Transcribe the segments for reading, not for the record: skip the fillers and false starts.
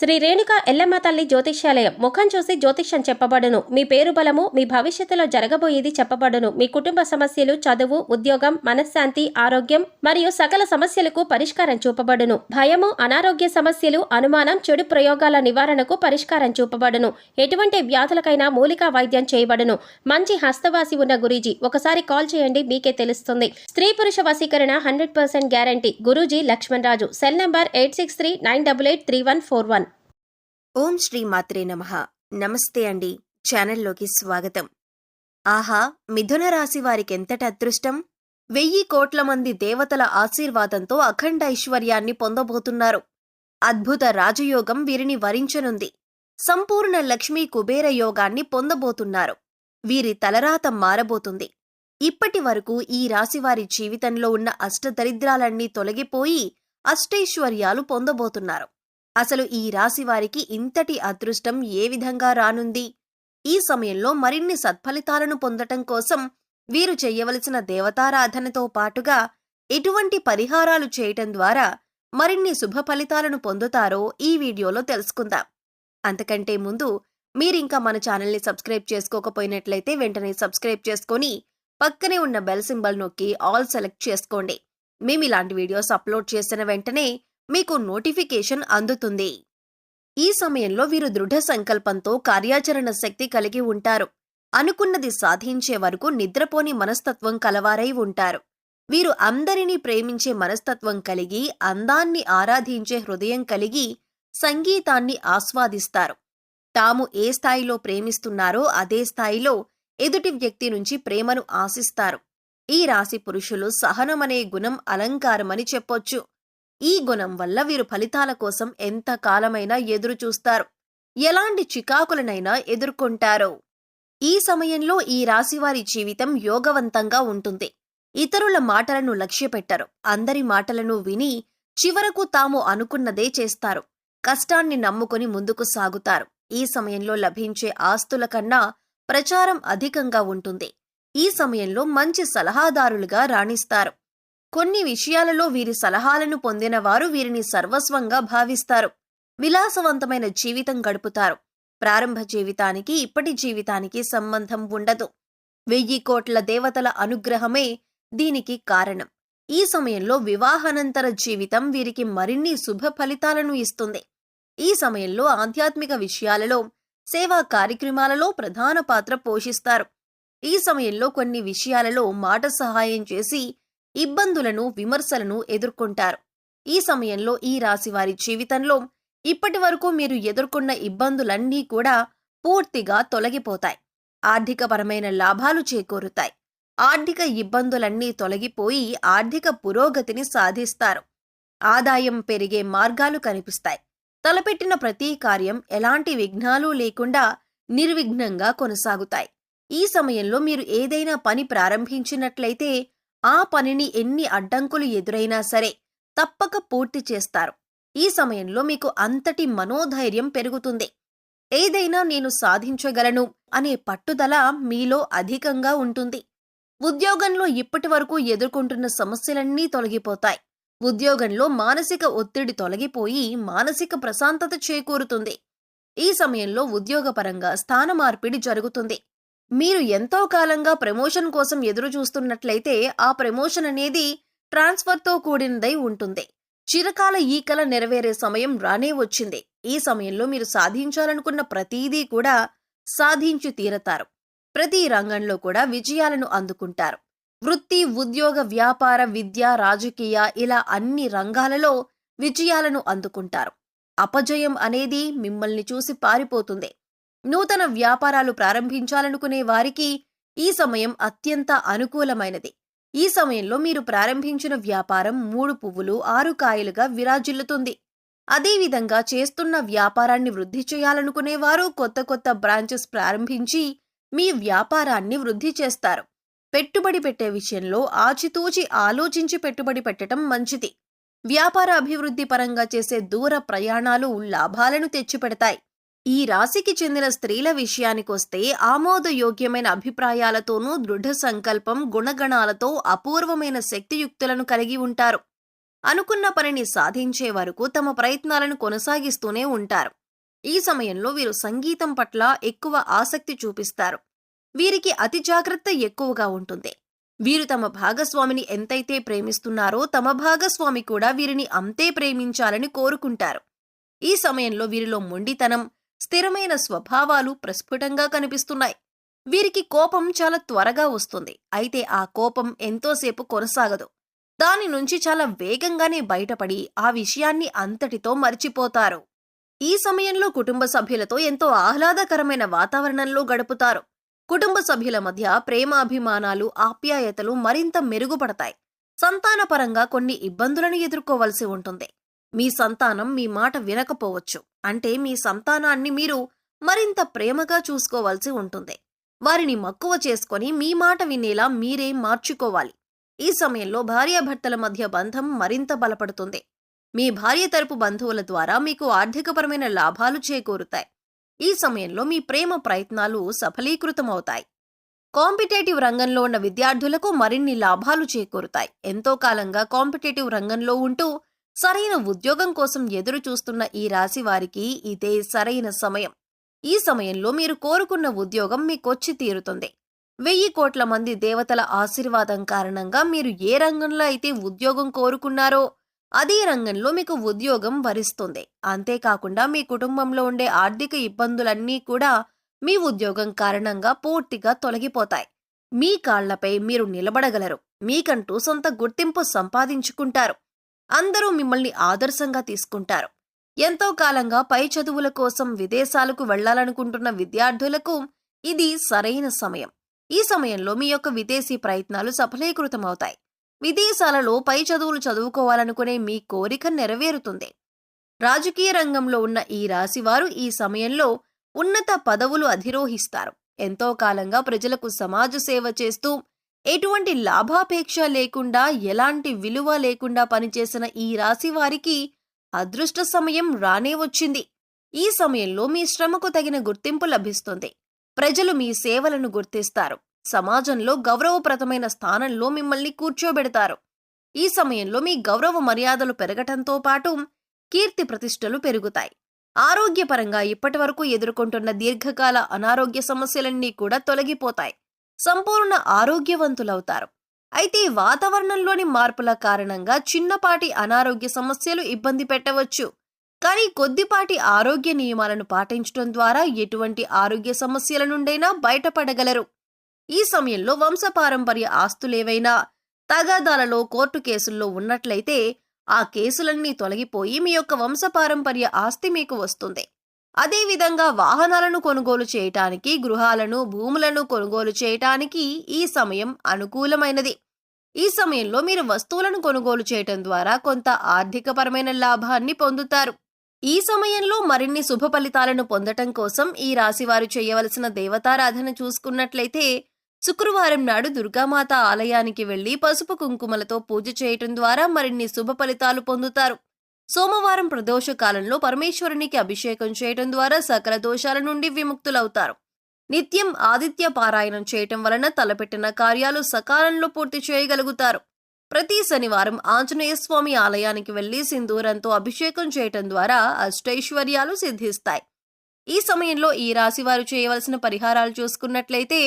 శ్రీ రేణుక ఎల్లమ్మ తల్లి జ్యోతిష్యాలయం. ముఖం చూసి జ్యోతిష్యం చెప్పబడును. మీ పేరు బలము, మీ భవిష్యత్తులో జరగబోయేది చెప్పబడును. మీ కుటుంబ సమస్యలు, చదువు, ఉద్యోగం, మనశ్శాంతి, ఆరోగ్యం మరియు సకల సమస్యలకు పరిష్కారం చూపబడును. భయము, అనారోగ్య సమస్యలు, అనుమానం, చెడు ప్రయోగాల నివారణకు పరిష్కారం చూపబడును. ఎటువంటి వ్యాధులకైనా మూలికా వైద్యం చేయబడును. మంచి హస్తవాసి ఉన్న గురూజీ. ఒకసారి కాల్ చేయండి, మీకే తెలుస్తుంది. స్త్రీ పురుష వశీకరణ 100% గ్యారంటీ. గురూజీ లక్ష్మణ్ రాజు. Cell number 8639883141. ఓం శ్రీ మాత్రే నమః. నమస్తే అండి. ఛానల్లోకి స్వాగతం. ఆహా, మిథున రాశి వారికెంతటి అదృష్టం! 1000 కోట్ల మంది దేవతల ఆశీర్వాదంతో అఖండ ఐశ్వర్యాన్ని పొందబోతున్నారు. అద్భుత రాజయోగం వీరిని వరించనుంది. సంపూర్ణ లక్ష్మీ కుబేర యోగాన్ని పొందబోతున్నారు. వీరి తలరాత మారబోతుంది. ఇప్పటి వరకు ఈ రాశివారి జీవితంలో ఉన్న అష్టదరిద్రాలన్నీ తొలగిపోయి అష్టైశ్వర్యాలు పొందబోతున్నారు. అసలు ఈ రాశివారికి ఇంతటి అదృష్టం ఏ విధంగా రానుంది? ఈ సమయంలో మరిన్ని సత్ఫలితాలను పొందటం కోసం వీరు చెయ్యవలసిన దేవతారాధనతో పాటుగా ఎటువంటి పరిహారాలు చేయటం ద్వారా మరిన్ని శుభ ఫలితాలను పొందుతారో ఈ వీడియోలో తెలుసుకుందాం. అంతకంటే ముందు మీరింకా మన ఛానల్ని సబ్స్క్రైబ్ చేసుకోకపోయినట్లయితే వెంటనే సబ్స్క్రైబ్ చేసుకొని పక్కనే ఉన్న బెల్ సింబల్ నొక్కి ఆల్ సెలెక్ట్ చేసుకోండి. మేమిలాంటి వీడియోస్ అప్లోడ్ చేసిన వెంటనే మీకు నోటిఫికేషన్ అందుతుంది. ఈ సమయంలో వీరు దృఢ సంకల్పంతో కార్యాచరణ శక్తి కలిగి ఉంటారు. అనుకున్నది సాధించే వరకు నిద్రపోని మనస్తత్వం కలవారై ఉంటారు. వీరు అందరినీ ప్రేమించే మనస్తత్వం కలిగి, అందాన్ని ఆరాధించే హృదయం కలిగి, సంగీతాన్ని ఆస్వాదిస్తారు. తాము ఏ స్థాయిలో ప్రేమిస్తున్నారో అదే స్థాయిలో ఎదుటి వ్యక్తి నుంచి ప్రేమను ఆశిస్తారు. ఈ రాశి పురుషులు సహనమనే గుణం అలంకారమని చెప్పొచ్చు. ఈ గుణం వల్ల వీరు ఫలితాల కోసం ఎంత కాలమైనా ఎదురు చూస్తారు. ఎలాంటి చికాకులనైనా ఎదుర్కొంటారు. ఈ సమయంలో ఈ రాశివారి జీవితం యోగవంతంగా ఉంటుంది. ఇతరుల మాటలను లక్ష్యపెట్టరు. అందరి మాటలను విని చివరకు తాము అనుకున్నదే చేస్తారు. కష్టాన్ని నమ్ముకొని ముందుకు సాగుతారు. ఈ సమయంలో లభించే ఆస్తుల కన్నా ప్రచారం అధికంగా ఉంటుంది. ఈ సమయంలో మంచి సలహాదారులుగా రాణిస్తారు. కొన్ని విషయాలలో వీరి సలహాలను పొందిన వారు వీరిని సర్వస్వంగా భావిస్తారు. విలాసవంతమైన జీవితం గడుపుతారు. ప్రారంభ జీవితానికి ఇప్పటి జీవితానికి సంబంధం ఉండదు. 1000 కోట్ల దేవతల అనుగ్రహమే దీనికి కారణం. ఈ సమయంలో వివాహానంతర జీవితం వీరికి మరిన్ని శుభ ఫలితాలను ఇస్తుంది. ఈ సమయంలో ఆధ్యాత్మిక విషయాలలో, సేవా కార్యక్రమాలలో ప్రధాన పాత్ర పోషిస్తారు. ఈ సమయంలో కొన్ని విషయాలలో మాట సహాయం చేసి ఇబ్బందులను, విమర్శలను ఎదుర్కొంటారు. ఈ సమయంలో ఈ రాశివారి జీవితంలో ఇప్పటి వరకు మీరు ఎదుర్కొన్న ఇబ్బందులన్నీ కూడా పూర్తిగా తొలగిపోతాయి. ఆర్థికపరమైన లాభాలు చేకూరుతాయి. ఆర్థిక ఇబ్బందులన్నీ తొలగిపోయి ఆర్థిక పురోగతిని సాధిస్తారు. ఆదాయం పెరిగే మార్గాలు కనిపిస్తాయి. తలపెట్టిన ప్రతి కార్యం ఎలాంటి విఘ్నాలు లేకుండా నిర్విఘ్నంగా కొనసాగుతాయి. ఈ సమయంలో మీరు ఏదైనా పని ప్రారంభించినట్లయితే ఆ పనిని ఎన్ని అడ్డంకులు ఎదురైనా సరే తప్పక పూర్తి చేస్తారు. ఈ సమయంలో మీకు అంతటి మనోధైర్యం పెరుగుతుంది. ఏదైనా నేను సాధించగలను అనే పట్టుదల మీలో అధికంగా ఉంటుంది. ఉద్యోగంలో ఇప్పటి వరకు ఎదుర్కొంటున్న సమస్యలన్నీ తొలగిపోతాయి. ఉద్యోగంలో మానసిక ఒత్తిడి తొలగిపోయి మానసిక ప్రశాంతత చేకూరుతుంది. ఈ సమయంలో ఉద్యోగపరంగా స్థాన మార్పిడి జరుగుతుంది. మీరు ఎంతో కాలంగా ప్రమోషన్ కోసం ఎదురు చూస్తున్నట్లయితే ఆ ప్రమోషన్ అనేది ట్రాన్స్ఫర్తో కూడినదై ఉంటుంది. చిరకాల ఈ కల నెరవేరే సమయం రానే వచ్చింది. ఈ సమయంలో మీరు సాధించాలనుకున్న ప్రతీదీ కూడా సాధించి తీరతారు. ప్రతి రంగంలో కూడా విజయాలను అందుకుంటారు. వృత్తి, ఉద్యోగ, వ్యాపార, విద్య, రాజకీయ ఇలా అన్ని రంగాలలో విజయాలను అందుకుంటారు. అపజయం అనేది మిమ్మల్ని చూసి పారిపోతుంది. నూతన వ్యాపారాలు ప్రారంభించాలనుకునే వారికి ఈ సమయం అత్యంత అనుకూలమైనది. ఈ సమయంలో మీరు ప్రారంభించిన వ్యాపారం 3 పువ్వులు 6 కాయలుగా విరాజిల్లుతుంది. అదేవిధంగా చేస్తున్న వ్యాపారాన్ని వృద్ధి చేయాలనుకునేవారు కొత్త కొత్త బ్రాంచెస్ ప్రారంభించి మీ వ్యాపారాన్ని వృద్ధి చేస్తారు. పెట్టుబడి పెట్టే విషయంలో ఆచితూచి ఆలోచించి పెట్టుబడి పెట్టడం మంచిది. వ్యాపార అభివృద్ధి పరంగా చేసే దూర ప్రయాణాలు లాభాలను తెచ్చిపెడతాయి. ఈ రాశికి చెందిన స్త్రీల విషయానికొస్తే ఆమోదయోగ్యమైన అభిప్రాయాలతోనూ దృఢ సంకల్పం, గుణగణాలతో అపూర్వమైన శక్తియుక్తులను కలిగి ఉంటారు. అనుకున్న పనిని సాధించే వరకు తమ ప్రయత్నాలను కొనసాగిస్తూనే ఉంటారు. ఈ సమయంలో వీరు సంగీతం పట్ల ఎక్కువ ఆసక్తి చూపిస్తారు. వీరికి అతి జాగ్రత్త ఎక్కువగా ఉంటుంది. వీరు తమ భాగస్వామిని ఎంతైతే ప్రేమిస్తున్నారో తమ భాగస్వామి కూడా వీరిని అంతే ప్రేమించాలని కోరుకుంటారు. ఈ సమయంలో వీరిలో మొండితనం, స్థిరమైన స్వభావాలు ప్రస్ఫుటంగా కనిపిస్తున్నాయి. వీరికి కోపం చాలా త్వరగా వస్తుంది. అయితే ఆ కోపం ఎంతోసేపు కొనసాగదు. దాని నుంచి చాలా వేగంగానే బయటపడి ఆ విషయాన్ని అంతటితో మర్చిపోతారు. ఈ సమయంలో కుటుంబ సభ్యులతో ఎంతో ఆహ్లాదకరమైన వాతావరణంలో గడుపుతారు. కుటుంబ సభ్యుల మధ్య ప్రేమాభిమానాలు, ఆప్యాయతలు మరింత మెరుగుపడతాయి. సంతానపరంగా కొన్ని ఇబ్బందులను ఎదుర్కోవలసి ఉంటుంది. మీ సంతానం మీ మాట వినకపోవచ్చు. అంటే మీ సంతానాన్ని మీరు మరింత ప్రేమగా చూసుకోవాల్సి ఉంటుంది. వారిని మక్కువ చేసుకొని మీ మాట వినేలా మీరే మార్చుకోవాలి. ఈ సమయంలో భార్యాభర్తల మధ్య బంధం మరింత బలపడుతుంది. మీ భార్య తరపు బంధువుల ద్వారా మీకు ఆర్థికపరమైన లాభాలు చేకూరుతాయి. ఈ సమయంలో మీ ప్రేమ ప్రయత్నాలు సఫలీకృతమవుతాయి. కాంపిటేటివ్ రంగంలో ఉన్న విద్యార్థులకు మరిన్ని లాభాలు చేకూరుతాయి. ఎంతో కాలంగా కాంపిటేటివ్ రంగంలో ఉంటూ సరైన ఉద్యోగం కోసం ఎదురు చూస్తున్న ఈ రాశి వారికి ఇదే సరైన సమయం. ఈ సమయంలో మీరు కోరుకున్న ఉద్యోగం మీకొచ్చి తీరుతుంది. 1000 కోట్ల మంది దేవతల ఆశీర్వాదం కారణంగా మీరు ఏ రంగంలో అయితే ఉద్యోగం కోరుకున్నారో అదే రంగంలో మీకు ఉద్యోగం వరిస్తుంది. అంతేకాకుండా మీ కుటుంబంలో ఉండే ఆర్థిక ఇబ్బందులన్నీ కూడా మీ ఉద్యోగం కారణంగా పూర్తిగా తొలగిపోతాయి. మీ కాళ్లపై మీరు నిలబడగలరు. మీకంటూ సొంత గుర్తింపు సంపాదించుకుంటారు. అందరూ మిమ్మల్ని ఆదర్శంగా తీసుకుంటారు. ఎంతో కాలంగా పై చదువుల కోసం విదేశాలకు వెళ్లాలనుకుంటున్న విద్యార్థులకు ఇది సరైన సమయం. ఈ సమయంలో మీ యొక్క విదేశీ ప్రయత్నాలు సఫలీకృతమవుతాయి. విదేశాలలో పై చదువులు చదువుకోవాలనుకునే మీ కోరిక నెరవేరుతుంది. రాజకీయ రంగంలో ఉన్న ఈ రాశివారు ఈ సమయంలో ఉన్నత పదవులు అధిరోహిస్తారు. ఎంతో కాలంగా ప్రజలకు సమాజ సేవ చేస్తూ ఎటువంటి లాభాపేక్ష లేకుండా, ఎలాంటి విలువ లేకుండా పనిచేసిన ఈ రాశి వారికి అదృష్ట సమయం రానే వచ్చింది. ఈ సమయంలో మీ శ్రమకు తగిన గుర్తింపు లభిస్తుంది. ప్రజలు మీ సేవలను గుర్తిస్తారు. సమాజంలో గౌరవప్రదమైన స్థానంలో మిమ్మల్ని కూర్చోబెడతారు. ఈ సమయంలో మీ గౌరవ మర్యాదలు పెరగటంతో పాటు కీర్తి ప్రతిష్టలు పెరుగుతాయి. ఆరోగ్యపరంగా ఇప్పటివరకు ఎదుర్కొంటున్న దీర్ఘకాల అనారోగ్య సమస్యలన్నీ కూడా తొలగిపోతాయి. సంపూర్ణ ఆరోగ్యవంతులవుతారు. అయితే వాతావరణంలోని మార్పుల కారణంగా చిన్నపాటి అనారోగ్య సమస్యలు ఇబ్బంది పెట్టవచ్చు. కానీ కొద్దిపాటి ఆరోగ్య నియమాలను పాటించడం ద్వారా ఎటువంటి ఆరోగ్య సమస్యల నుండైనా బయటపడగలరు. ఈ సమయంలో వంశపారంపర్య ఆస్తులేవైనా తగాదాలలో కోర్టు కేసుల్లో ఉన్నట్లయితే ఆ కేసులన్నీ తొలగిపోయి మీ యొక్క వంశపారంపర్య ఆస్తి మీకు వస్తుంది. అదేవిధంగా వాహనాలను కొనుగోలు చేయటానికి, గృహాలను, భూములను కొనుగోలు చేయటానికి ఈ సమయం అనుకూలమైనది. ఈ సమయంలో మీరు వస్తువులను కొనుగోలు చేయటం ద్వారా కొంత ఆర్థికపరమైన లాభాన్ని పొందుతారు. ఈ సమయంలో మరిన్ని శుభ ఫలితాలను పొందటం కోసం ఈ రాశివారు చేయవలసిన దేవతారాధన చూసుకున్నట్లయితే శుక్రవారం నాడు దుర్గామాత ఆలయానికి వెళ్లి పసుపు కుంకుమలతో పూజ చేయటం ద్వారా మరిన్ని శుభ ఫలితాలు పొందుతారు. సోమవారం ప్రదోష కాలంలో పరమేశ్వరునికి అభిషేకం చేయటం ద్వారా సకల దోషాల నుండి విముక్తులవుతారు. నిత్యం ఆదిత్య పారాయణం చేయటం వలన తలపెట్టిన కార్యాలు సకాలంలో పూర్తి చేయగలుగుతారు. ప్రతి శనివారం ఆంజనేయ స్వామి ఆలయానికి వెళ్లి సింధూరంతో అభిషేకం చేయటం ద్వారా అష్టైశ్వర్యాలు సిద్ధిస్తాయి. ఈ సమయంలో ఈ రాశివారు చేయవలసిన పరిహారాలు చూసుకున్నట్లయితే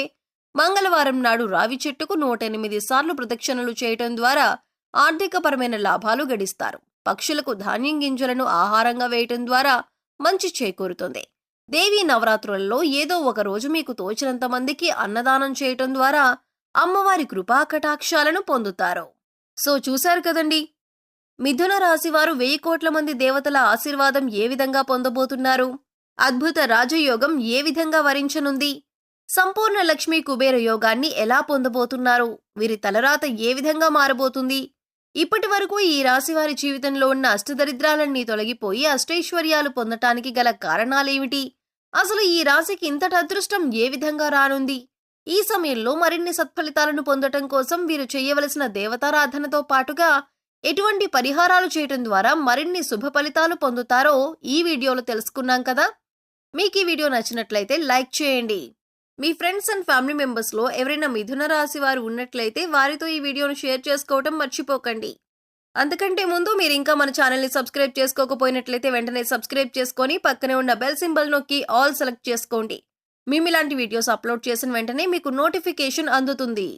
మంగళవారం నాడు రావి చెట్టుకు 108 సార్లు ప్రదక్షిణలు చేయటం ద్వారా ఆర్థికపరమైన లాభాలు గడిస్తారు. పక్షులకు ధాన్యం గింజలను ఆహారంగా వేయటం ద్వారా మంచి చేకూరుతుంది. దేవీ నవరాత్రులలో ఏదో ఒక రోజు మీకు తోచినంత మందికి అన్నదానం చేయటం ద్వారా అమ్మవారి కృపా కటాక్షాలను పొందుతారు. సో చూశారు కదండి, మిథున రాశివారు 1000 కోట్ల మంది దేవతల ఆశీర్వాదం ఏ విధంగా పొందబోతున్నారు, అద్భుత రాజయోగం ఏ విధంగా వరించనుంది, సంపూర్ణ లక్ష్మీ కుబేర యోగాన్ని ఎలా పొందబోతున్నారు, వీరి తలరాత ఏ విధంగా మారబోతుంది, ఇప్పటి వరకు ఈ రాశివారి జీవితంలో ఉన్న అష్టదరిద్రాలన్నీ తొలగిపోయి అష్టైశ్వర్యాలు పొందటానికి గల కారణాలేమిటి, అసలు ఈ రాశికి ఇంతటి అదృష్టం ఏ విధంగా రానుంది, ఈ సమయంలో మరిన్ని సత్ఫలితాలను పొందటం కోసం వీరు చేయవలసిన దేవతారాధనతో పాటుగా ఎటువంటి పరిహారాలు చేయటం ద్వారా మరిన్ని శుభ ఫలితాలు పొందుతారో ఈ వీడియోలో తెలుసుకున్నాం కదా. మీకు ఈ వీడియో నచ్చినట్లయితే లైక్ చేయండి. మీ ఫ్రెండ్స్ అండ్ ఫ్యామిలీ మెంబర్స్లో ఎవరైనా మిథున రాశి వారు ఉన్నట్లయితే వారితో ఈ వీడియోను షేర్ చేసుకోవటం మర్చిపోకండి. అంతకంటే ముందు మీరు ఇంకా మన ఛానల్ని సబ్స్క్రైబ్ చేసుకోకపోయినట్లయితే వెంటనే సబ్స్క్రైబ్ చేసుకొని పక్కనే ఉన్న బెల్ సింబల్ నొక్కి ఆల్ సెలెక్ట్ చేసుకోండి. మేము ఇలాంటి వీడియోస్ అప్లోడ్ చేసిన వెంటనే మీకు నోటిఫికేషన్ అందుతుంది.